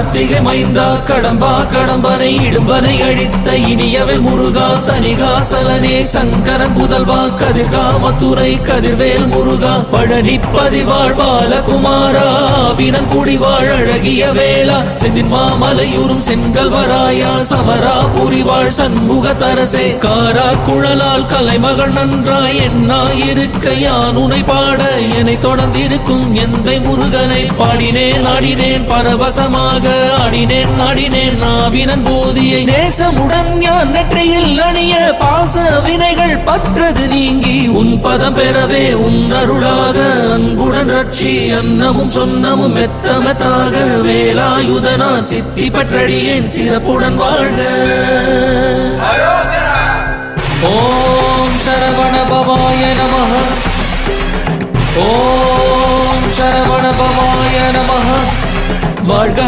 கார்த்திகை மைந்தா கடம்பா கடம்பனை இடும்பனை அழித்த இனியவள் முருகா தனிகாசலனே சங்கரன் புதல்வா கதிர்காமத்துறை கதிர்வேல் முருகா பழனி பதிவாழ் பாலகுமாரா வினன் குடிவாழ் அழகிய வேளா செந்தின் மாமலையூரும் செங்கல்வராயா சமரா புரிவாழ் சண்முக தரசே காரா குழலால் கலைமகள் நன்றாய் என்னாயிருக்க யான் உனை பாட என்னை தொடர்ந்திருக்கும் எந்தை முருகனை பாடினேன் ஆடினேன் பரவசமாக ஆடினேன் ஆடினேன் நாவினன் போதியை நேசமுடன் யான் நெற்றியில் அணிய பாச வினைகள் பற்றது நீங்கி உன் பதம் பெறவே உன் அருளாக அன்புடன் ரட்சி அன்னமும் சொன்னமும் மெத்தமெத்தாக வேலாயுதனா சித்தி பற்றடியேன் சிறப்புடன் வாழ்க. ஓம் சரவண பவாய நமஹ. ஓம் சரவண பவாய நமஹ. வாழ்க